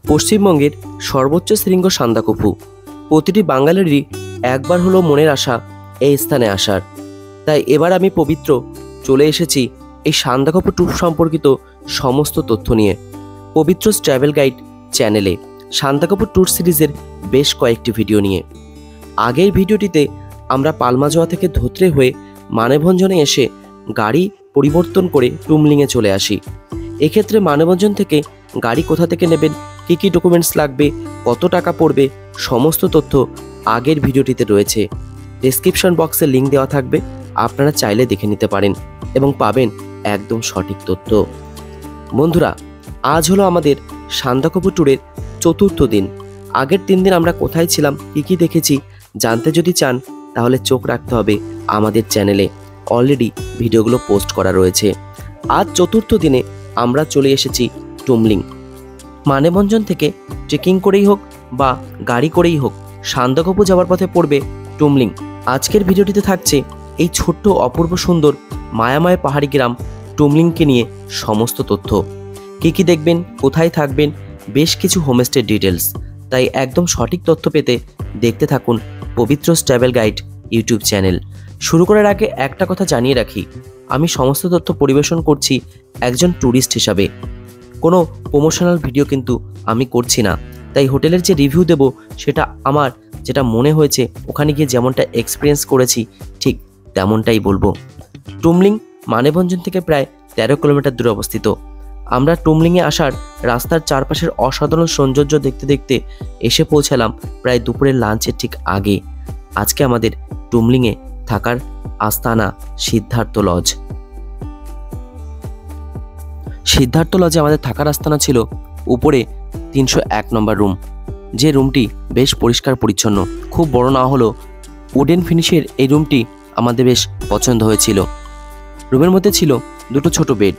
পশ্চিমবঙ্গের সর্বোচ্চ শৃঙ্গ সান্দাকফু। প্রতিটি বাঙালিরই একবার হলো মনের আশা এই স্থানে আসার। তাই এবার আমি পবিত্র চলে এসেছি এই সান্দাকফু ট্যুর সম্পর্কিত সমস্ত তথ্য নিয়ে। পবিত্র ট্রাভেল গাইড চ্যানেলে সান্দাকফু ট্যুর সিরিজের বেশ কয়েকটি ভিডিও নিয়ে। আগের ভিডিওটিতে আমরা পালমাজোয়া থেকে ধোত্রে হয়ে মানেভঞ্জনে এসে গাড়ি পরিবর্তন করে টুমলিংয়ে চলে আসি। এক্ষেত্রে মানেভঞ্জন থেকে গাড়ি কোথা থেকে নেবেন, কী কী ডকুমেন্টস লাগবে, কত টাকা পড়বে, সমস্ত তথ্য আগের ভিডিওটিতে রয়েছে। ডেসক্রিপশন বক্সে লিঙ্ক দেওয়া থাকবে, আপনারা চাইলে দেখে নিতে পারেন এবং পাবেন একদম সঠিক তথ্য। বন্ধুরা, আজ হলো আমাদের সান্দাকফু ট্যুরের চতুর্থ দিন। আগের 3 দিন আমরা কোথায় ছিলাম, কী কী দেখেছি জানতে যদি চান তাহলে চোখ রাখতে হবে আমাদের চ্যানেলে। অলরেডি ভিডিওগুলো পোস্ট করা রয়েছে। আজ চতুর্থ দিনে আমরা চলে এসেছি টুমলিং। মানেভঞ্জন থেকে ট্রেকিং করেই হোক বা গাড়ি করেই হোক সান্দাকফু যাওয়ার পথে পড়বে টুমলিং। আজকের ভিডিওটিতে থাকছে এই ছোট্ট অপূর্ব সুন্দর মায়াময় পাহাড়ি গ্রাম টুমলিংকে নিয়ে সমস্ত তথ্য। কী কী দেখবেন, কোথায় থাকবেন, বেশ কিছু হোমস্টের ডিটেলস। তাই একদম সঠিক তথ্য পেতে দেখতে থাকুন পবিত্র ট্রাভেল গাইড ইউটিউব চ্যানেল। শুরু করার আগে একটা কথা জানিয়ে রাখি, আমি সমস্ত তথ্য পরিবেশন করছি একজন ট্যুরিস্ট হিসাবে। কোনো প্রমোশনাল ভিডিও কিন্তু আমি করছি না। তাই হোটেলের যে রিভিউ দেব সেটা আমার যেটা মনে হয়েছে, ওখানে গিয়ে যেমনটা এক্সপিরিয়েন্স করেছি ঠিক তেমনটাই বলবো। টুমলিং মানেভঞ্জন থেকে প্রায় 13 কিলোমিটার দূরে অবস্থিত। আমরা টুমলিংয়ে আসার রাস্তার চারপাশের অসাধারণ সৌন্দর্য দেখতে দেখতে এসে পৌঁছালাম প্রায় দুপুরের লাঞ্চের ঠিক আগে। আজকে আমাদের টুমলিংয়ে থাকার আস্তানা সিদ্ধার্থ লজ। সিদ্ধার্থ লজে আমাদের থাকার আস্তানা ছিল উপরে 301 নম্বর রুম। যে রুমটি বেশ পরিষ্কার পরিচ্ছন্ন, খুব বড় না হলেও উডেন ফিনিশের এই রুমটি আমাদের বেশ পছন্দ হয়েছিল। রুমের মধ্যে ছিল 2টো ছোট বেড,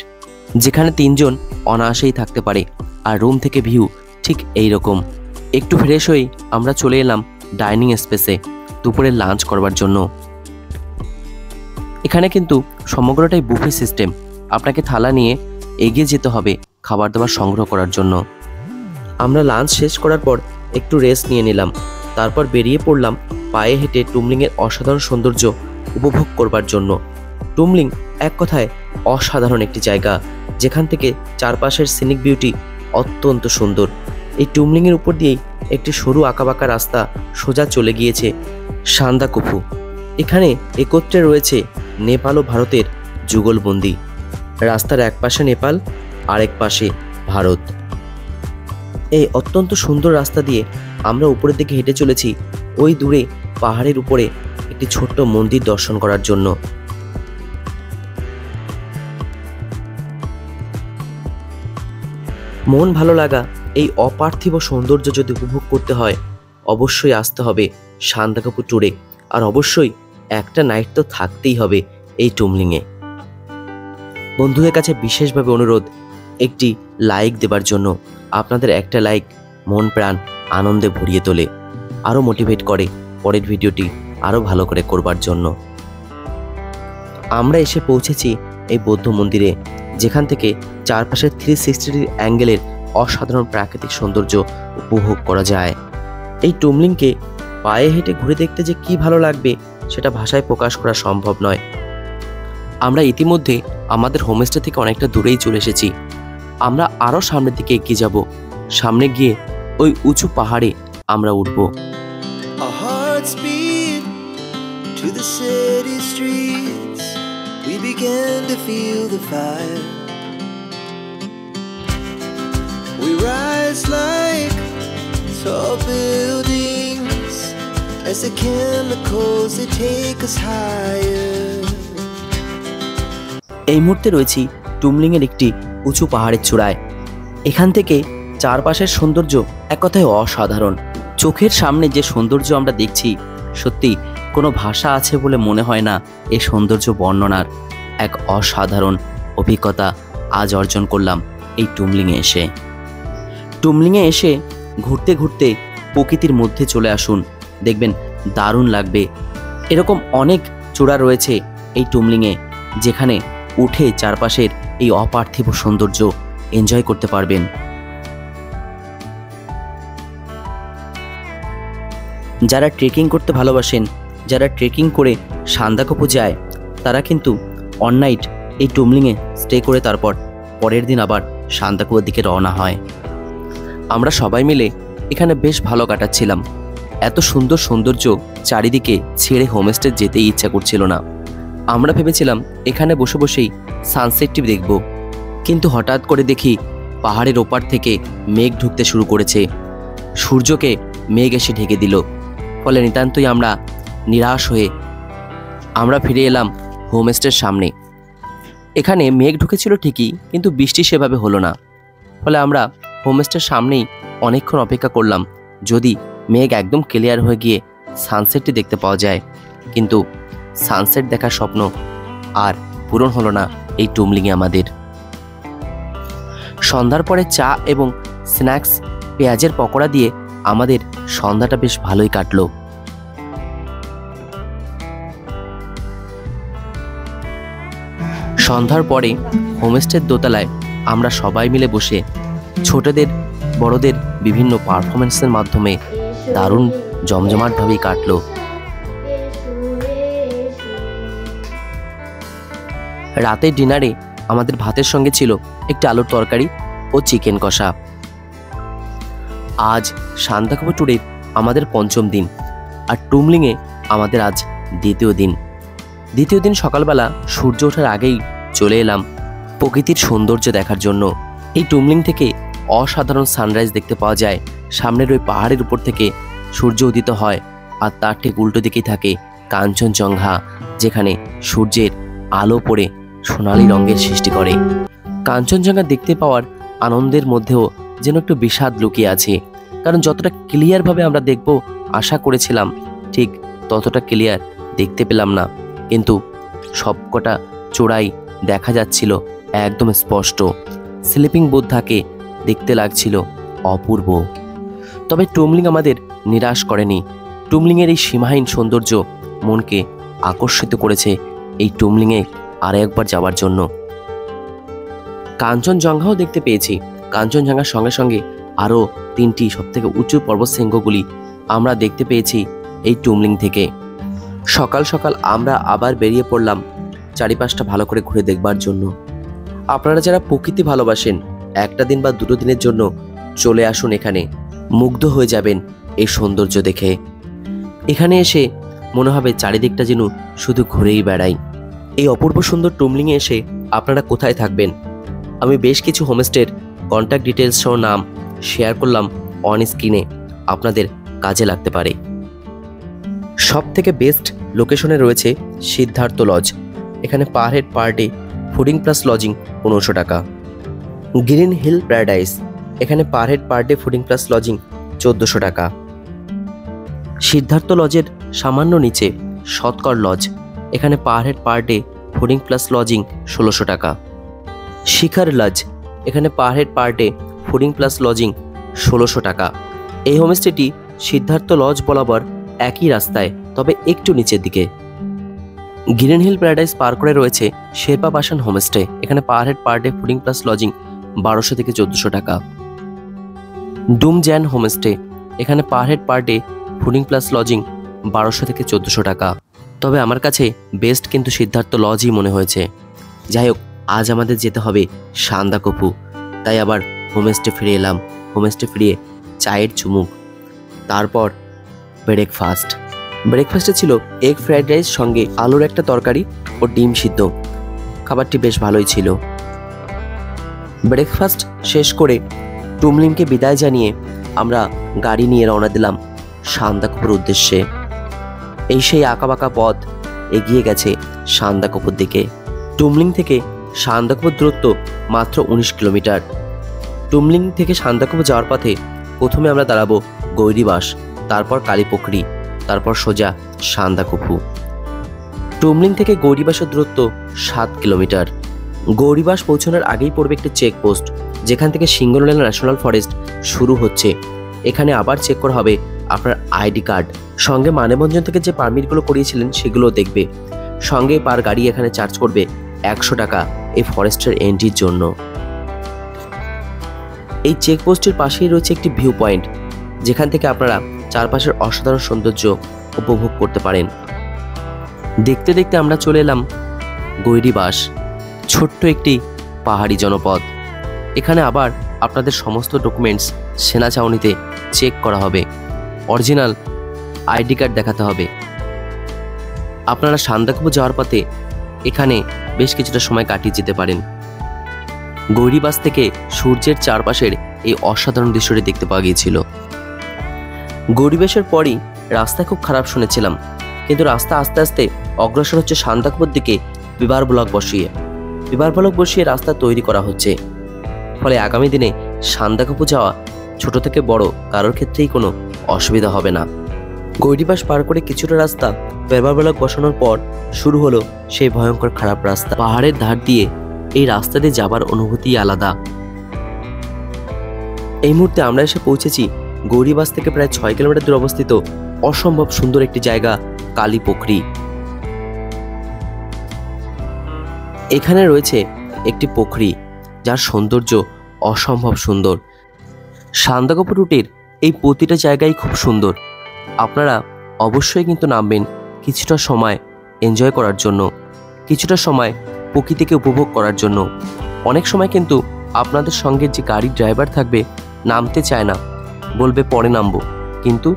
যেখানে 3 জন অনায়াসেই থাকতে পারে। আর রুম থেকে ভিউ ঠিক এই রকম। একটু ফ্রেশ হয়েই আমরা চলে এলাম ডাইনিং স্পেসে দুপুরে লাঞ্চ করবার জন্য। এখানে কিন্তু সমগ্রটাই বুফে সিস্টেম। আপনাকে থালা নিয়ে এগিয়ে যেতে হবে খাবার দাবার সংগ্রহ করার জন্য। আমরা লাঞ্চ শেষ করার পর একটু রেস্ট নিয়ে নিলাম। তারপর বেরিয়ে পড়লাম পায়ে হেঁটে টুমলিংয়ের অসাধারণ সৌন্দর্য উপভোগ করবার জন্য। টুমলিং এক কথায় অসাধারণ একটি জায়গা, যেখান থেকে চারপাশের সিনিক বিউটি অত্যন্ত সুন্দর। এই টুমলিংয়ের উপর দিয়েই একটি সরু আঁকাবাঁকা রাস্তা সোজা চলে গিয়েছে সান্দাকফু। এখানে একত্রে রয়েছে নেপাল ও ভারতের যুগলবন্দি। রাস্তার এক পাশে নেপাল, আরেক পাশে ভারত। এই অত্যন্ত সুন্দর রাস্তা দিয়ে আমরা উপরের দিকে হেঁটে চলেছি ওই দূরে পাহাড়ের উপরে একটি ছোট্ট মন্দির দর্শন করার জন্য। মন ভালো লাগা এই অপার্থিব সৌন্দর্য যদি উপভোগ করতে হয় অবশ্যই আসতে হবে সান্দাকফু ট্যুরে। আর অবশ্যই একটা নাইট তো থাকতেই হবে এই টুমলিংয়ে। বন্ধুদের কাছে বিশেষভাবে অনুরোধ একটি লাইক দেবার জন্য। আপনাদের একটা লাইক মন প্রাণ আনন্দে ভরিয়ে তোলে, আরও মোটিভেট করে পরের ভিডিওটি আরও ভালো করে করবার জন্য। আমরা এসে পৌঁছেছি এই বৌদ্ধ মন্দিরে, যেখান থেকে চারপাশের 360 অ্যাঙ্গেলের অসাধারণ প্রাকৃতিক সৌন্দর্য উপভোগ করা যায়। এই টুমলিংকে পায়ে হেঁটে ঘুরে দেখতে যে কি ভালো লাগবে সেটা ভাষায় প্রকাশ করা সম্ভব নয়। আমরা ইতিমধ্যে আমাদের হোমস্টে থেকে অনেকটা দূরেই চলে এসেছি। আমরা আরও সামনের দিকে এগিয়ে যাব। সামনে গিয়ে ওই উঁচু পাহাড়ে আমরা উঠব। We rise like tall buildings as the chemicals they take us higher. এই মুহূর্তে রয়েছি টুমলিংয়ের একটি উঁচু পাহাড়ের চূড়ায়। এখান থেকে চারপাশের সৌন্দর্য এক কথায় অসাধারণ। চোখের সামনে যে সৌন্দর্য আমরা দেখছি, সত্যি কোনো ভাষা আছে বলে মনে হয় না এই সৌন্দর্য বর্ণনার। এক অসাধারণ অভিজ্ঞতা আজ অর্জন করলাম এই টুমলিংয়ে এসে। টুমলিংয়ে এসে ঘুরতে ঘুরতে প্রকৃতির মধ্যে চলে আসুন, দেখবেন দারুণ লাগবে। এরকম অনেক চূড়া রয়েছে এই টুমলিংয়ে, যেখানে উঠে চারপাশের এই অপার্থিব সৌন্দর্য এনজয় করতে পারবেন। যারা ট্রেকিং করতে ভালোবাসেন, যারা ট্রেকিং করে সান্দাকফু যায়, তারা কিন্তু অন নাইট এই টুমলিংয়ে স্টে করে তারপর পরের দিন আবার সান্দাকফুর দিকে রওনা হয়। আমরা সবাই মিলে এখানে বেশ ভালো কাটাচ্ছিলাম। এত সুন্দর সৌন্দর্য চারিদিকে ছেড়ে হোমস্টে যেতেই ইচ্ছা করছিল না। আমরা ভেবেছিলাম এখানে বসে বসেই সানসেটটি দেখব, কিন্তু হঠাৎ করে দেখি পাহাড়ের ওপার থেকে মেঘ ঢুকতে শুরু করেছে। সূর্যকে মেঘ এসে ঢেকে দিল। ফলে নিতান্তই আমরা নিরাশ হয়ে আমরা ফিরে এলাম হোমস্টের সামনে। এখানে মেঘ ঢুকেছিল ঠিকই, কিন্তু বৃষ্টি সেভাবে হলো না। ফলে আমরা হোমস্টের সামনেই অনেকক্ষণ অপেক্ষা করলাম, যদি মেঘ একদম ক্লিয়ার হয়ে গিয়ে সানসেটটি দেখতে পাওয়া যায়। কিন্তু সানসেট দেখার স্বপ্ন আর পূরণ হলো না এই টুমলিংয়ে আমাদের। সন্ধ্যার পরে চা এবং স্ন্যাক্স, পেঁয়াজের পকোড়া দিয়ে আমাদের সন্ধ্যাটা বেশ ভালোই কাটলো। সন্ধ্যার পরে হোমস্টের দোতলায় আমরা সবাই মিলে বসে ছোটদের বড়দের বিভিন্ন পারফরমেন্সের মাধ্যমে দারুণ জমজমাটভাবেই কাটলো। রাতের ডিনারে আমাদের ভাতের সঙ্গে ছিল একটি আলুর তরকারি ও চিকেন কষা। আজ সান্দাকফু ট্যুরের আমাদের ৫ম দিন, আর টুমলিংয়ে আমাদের আজ দ্বিতীয় দিন। সকালবেলা সূর্য ওঠার আগেই চলে এলাম প্রকৃতির সৌন্দর্য দেখার জন্য। এই টুমলিং থেকে অসাধারণ সানরাইজ দেখতে পাওয়া যায়। সামনের ওই পাহাড়ের উপর থেকে সূর্য উদিত হয়, আর তার ঠিক উল্টো দিকেই থাকে কাঞ্চনজঙ্ঘা, যেখানে সূর্যের আলো পড়ে সোনালি রঙের সৃষ্টি করে। কাঞ্চনজঙ্ঘা দেখতে পাওয়ার আনন্দের মধ্যেও যেন একটু বিষাদ লুকিয়ে আছে, কারণ যতটা ক্লিয়ারভাবে আমরা দেখব আশা করেছিলাম, ঠিক ততটা ক্লিয়ার দেখতে পেলাম না। কিন্তু সবকটা চূড়াই দেখা যাচ্ছিল একদম স্পষ্ট। স্লিপিং বুদ্ধাকে দেখতে লাগছিল অপূর্ব। তবে টুমলিং আমাদের নিরাশ করেনি। টুমলিংয়ের এই সীমাহীন সৌন্দর্য মনকে আকর্ষিত করেছে এই টুমলিংয়ে আর একবার যাওয়ার জন্য। কাঞ্চনজঙ্ঘাও দেখতে পেয়েছি। কাঞ্চনজঙ্ঘার সঙ্গে সঙ্গে আরও 3টি সবথেকে উঁচু পর্বতশৃঙ্গগুলি আমরা দেখতে পেয়েছি এই টুমলিং থেকে। সকাল সকাল আমরা আবার বেরিয়ে পড়লাম চারিপাশটা ভালো করে ঘুরে দেখবার জন্য। আপনারা যারা প্রকৃতি ভালোবাসেন, একটা দিন বা 2 দিনের জন্য চলে আসুন এখানে। মুগ্ধ হয়ে যাবেন এই সৌন্দর্য দেখে। এখানে এসে মনে হবে চারিদিকটা যেন শুধু ঘুরেই বেড়াই। এই অপূর্ব সুন্দর টুমলিংয়ে এসে আপনারা কোথায় থাকবেন, আমি বেশ কিছু হোমস্টের কন্ট্যাক্ট ডিটেলস সহ নাম শেয়ার করলাম অন স্ক্রিনে, আপনাদের কাজে লাগতে পারে। সব থেকে বেস্ট লোকেশনে রয়েছে সিদ্ধার্থ লজ। এখানে per head per day fooding plus lodging 1500 টাকা। গ্রিন হিল প্যারাডাইস, এখানে per head per day fooding plus lodging 1400 টাকা। সিদ্ধার্থ লজের সামান্য নিচে সৎকর লজ, এখানে per head per day fooding plus lodging 1600 টাকা। শিখার লজ, এখানে per head per day fooding plus lodging 1600 টাকা। এই হোমস্টেটি সিদ্ধার্থ লজ বরাবর একই রাস্তায়, তবে একটু নিচের দিকে। গ্রিন হিল প্যারাডাইস পার করে রয়েছে শেরপা বাসান হোমস্টে, এখানে per head per day fooding plus lodging 1200 থেকে 1400 টাকা। ডুম জ্যান হোমস্টে, এখানে per head per day fooding plus lodging 1200 থেকে 1400 টাকা। তবে আমার কাছে বেস্ট কিন্তু সিদ্ধার্থ লজই মনে হয়েছে। যাই হোক, আজ আমাদের যেতে হবে সান্দাকফু, তাই আবার হোমস্টে ফিরে এলাম। হোমস্টে ফিরিয়ে চায়ের চুমুক, তারপর ব্রেকফাস্টে ছিল এগ ফ্রাইড রাইস সঙ্গে আলুর একটা তরকারি ও ডিম সিদ্ধ। খাবারটি বেশ ভালোই ছিল। ব্রেকফাস্ট শেষ করে টুমলিংকে বিদায় জানিয়ে আমরা গাড়ি নিয়ে রওনা দিলাম সান্দাকফুর উদ্দেশ্যে। এই সেই আঁকাবাঁকা পথ এগিয়ে গেছে সান্দাকফুর দিকে। টুমলিং থেকে সান্দাকফুর দূরত্ব মাত্র 19 কিলোমিটার। টুমলিং থেকে সান্দাকফু যাওয়ার পথে প্রথমে আমরা দাঁড়াবো গৌরীবাস, তারপর কালীপুখরি, তারপর সোজা সান্দাকফু। টুমলিং থেকে গৌরীবাসের দূরত্ব 7 কিলোমিটার। গৌরীবাস পৌঁছানোর আগেই পড়বে একটি চেকপোস্ট, যেখান থেকে সিঙ্গনলা ন্যাশনাল ফরেস্ট শুরু হচ্ছে। এখানে আবার চেক করা হবে আপনার আইডি কার্ড, সঙ্গে মানেভঞ্জন থেকে যে পারমিটগুলো করিয়েছিলেন সেগুলো দেখবে। সঙ্গে পার গাড়ি এখানে চার্জ করবে 100 টাকা এই ফরেস্টের এন্ট্রির জন্য। এই চেকপোস্টের পাশেই রয়েছে একটি ভিউ পয়েন্ট, যেখান থেকে আপনারা চারপাশের অসাধারণ সৌন্দর্য উপভোগ করতে পারেন। দেখতে দেখতে আমরা চলে এলাম গৈরিবাস, ছোট্ট একটি পাহাড়ি জনপদ। এখানে আবার আপনাদের সমস্ত ডকুমেন্টস সেনা ছাউনিতে চেক করা হবে, অরিজিনাল আইডি কার্ড দেখাতে হবে। আপনারা সান্দাকফু যাওয়ার পথে এখানে বেশ কিছুটা সময় কাটিয়ে যেতে পারেন। গৈরিবাস থেকে সূর্যের চারপাশের এই অসাধারণ দৃশ্যটি দেখতে পাওয়া গিয়েছিল। গৈরিবাসের পরই রাস্তা খুব খারাপ শুনেছিলাম, কিন্তু রাস্তা আস্তে আস্তে অগ্রসর হচ্ছে সান্দাকফুর দিকে বিবার ব্লক বসিয়ে রাস্তা তৈরি করা হচ্ছে। ফলে আগামী দিনে সান্দাকফু যাওয়া ছোট থেকে বড় কারোর ক্ষেত্রেই কোনো অসুবিধা হবে না। গৈরিবাস পার করে কিছুটা রাস্তা বিবার ব্লক বসানোর পর শুরু হলো সেই ভয়ঙ্কর খারাপ রাস্তা। পাহাড়ের ধার দিয়ে এই রাস্তা দিয়ে যাবার অনুভূতি আলাদা। এই মুহূর্তে আমরা এসে পৌঁছেছি গৈরিবাস থেকে প্রায় 6 কিলোমিটার দূরে অবস্থিত অসম্ভব সুন্দর একটি জায়গা, কালীপুখরি। এখানে রয়েছে একটি পুখরি যার সৌন্দর্য অসম্ভব সুন্দর। সান্দাকফু রুটের এই প্রতিটা জায়গায় খুব সুন্দর। আপনারা অবশ্যই কিন্তু নামবেন কিছুটা সময় এনজয় করার জন্য, কিছুটা সময় প্রকৃতিকে উপভোগ করার জন্য। অনেক সময় কিন্তু আপনাদের সঙ্গে যে গাড়ির ড্রাইভার থাকবে নামতে চায় না, বলবে পরে নামবো, কিন্তু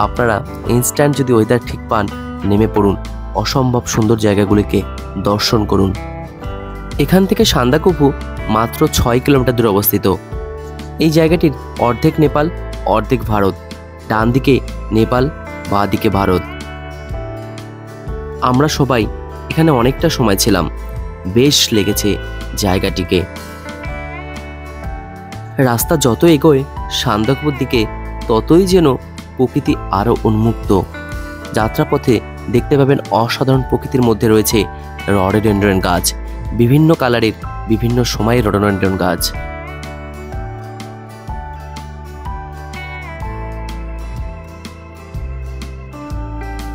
আপনারা ইনস্ট্যান্ট যদি ওয়েদার ঠিক পান নেমে পড়ুন, অসম্ভব সুন্দর জায়গাগুলিকে দর্শন করুন। এখান থেকে সান্দাকফু মাত্র 6 কিলোমিটার দূরে অবস্থিত। এই জায়গাটির অর্ধেক নেপাল অর্ধেক ভারত, ডান দিকে নেপাল বাঁ দিকে ভারত। আমরা সবাই এখানে অনেকটা সময় ছিলাম, বেশ লেগেছে জায়গাটিকে। রাস্তা যত এগোয় সান্দাকফুর দিকে ততই যেন প্রকৃতি আরো উন্মুক্ত। যাত্রাপথে দেখতে পাবেন অসাধারণ প্রকৃতির মধ্যে রয়েছে রডোডেনড্রন গাছ, বিভিন্ন কালারের বিভিন্ন সময়ের রডোডেনড্রন গাছ।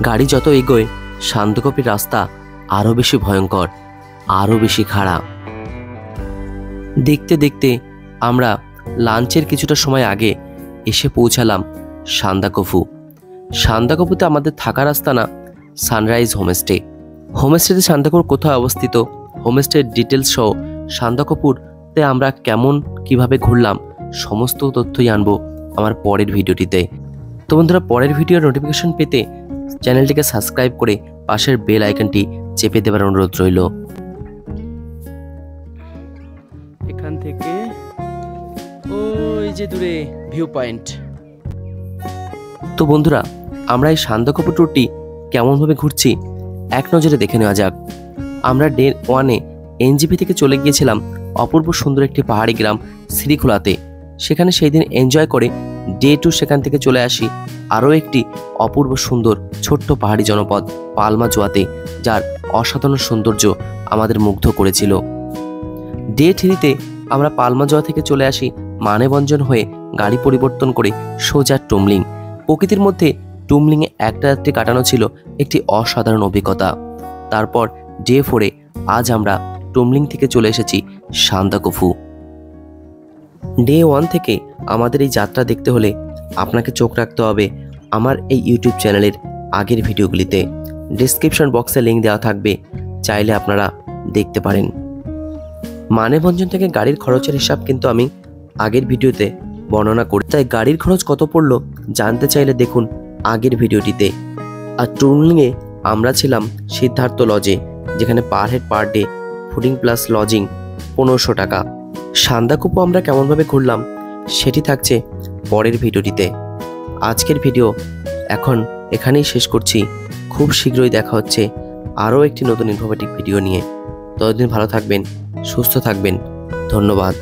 গাড়ি যত এগোয় সান্দাকফুর রাস্তা আরো বেশি ভয়ঙ্কর, আরো বেশি খাড়া। দেখতে দেখতে আমরা লাঞ্চের কিছুটা সময় আগে এসে পৌঁছালাম সান্দাকফুতে। আমাদের থাকার আস্তানা সানরাইজ হোমস্টে। হোমস্টেতে সান্দাকফুর কোথায় অবস্থিত, হোমস্টের ডিটেলস সহ সান্দাকফুতে আমরা কিভাবে ঘুরলাম সমস্ত তথ্যই আনবো আমার পরের ভিডিওটিতে। তো বন্ধুরা, পরের ভিডিওর নোটিফিকেশন পেতে চ্যানেলটিকে সাবস্ক্রাইব করে পাশের বেল আইকনটি চেপে দেওয়ার অনুরোধ রইল। এখান থেকে ওই যে দূরে ভিউ পয়েন্ট। তো বন্ধুরা, আমরা এই সান্দাকফু ট্যুরটি কেমনভাবে ঘুরছি এক নজরে দেখে নেওয়া যাক। আমরা ডে 1-এ এনজিপি থেকে চলে গিয়েছিলাম অপূর্ব সুন্দর একটি পাহাড়ি গ্রাম শ্রীখোলাতে। সেখানে সেই দিন এনজয় করে ডে 2 সেখান থেকে চলে আসি আরও একটি অপূর্ব সুন্দর ছোট্ট পাহাড়ি জনপদ পালমাজোয়াতে, যার অসাধারণ সৌন্দর্য আমাদের মুগ্ধ করেছিল। ডে 3-তে আমরা পালমাজোয়া থেকে চলে আসি মানেভঞ্জন হয়ে গাড়ি পরিবর্তন করে সোজা টুমলিং। প্রকৃতির মধ্যে টুমলিংয়ে একটা রাত্রি কাটানো ছিল একটি অসাধারণ অভিজ্ঞতা। তারপর ডে 4-এ আজ আমরা টুমলিং থেকে চলে এসেছি সান্দাকফু। ডে 1 থেকে আমাদের এই যাত্রা দেখতে হলে আপনাকে চোখ রাখতে হবে আমার এই ইউটিউব চ্যানেলের আগের ভিডিওগুলিতে। ডেসক্রিপশন বক্সে লিঙ্ক দেওয়া থাকবে, চাইলে আপনারা দেখতে পারেন। মানেভঞ্জন থেকে গাড়ির খরচের হিসাব কিন্তু আমি আগের ভিডিওতে বর্ণনা করি, তাই গাড়ির খরচ কত পড়লো জানতে চাইলে দেখুন আগের ভিডিওটিতে। আর টুমলিংয়ে আমরা ছিলাম সিদ্ধার্থ লজে, যেখানে per head per day fooding plus lodging 1500 টাকা। সান্দাকফু আমরা কেমনভাবে ঘুরলাম সেটি থাকছে পরের ভিডিওটিতে। আজকের ভিডিও এখন এখানেই শেষ করছি। খুব শীঘ্রই দেখা হচ্ছে আরও একটি নতুন ইনফরমেটিভ ভিডিও নিয়ে। ততদিন ভালো থাকবেন, সুস্থ থাকবেন। ধন্যবাদ।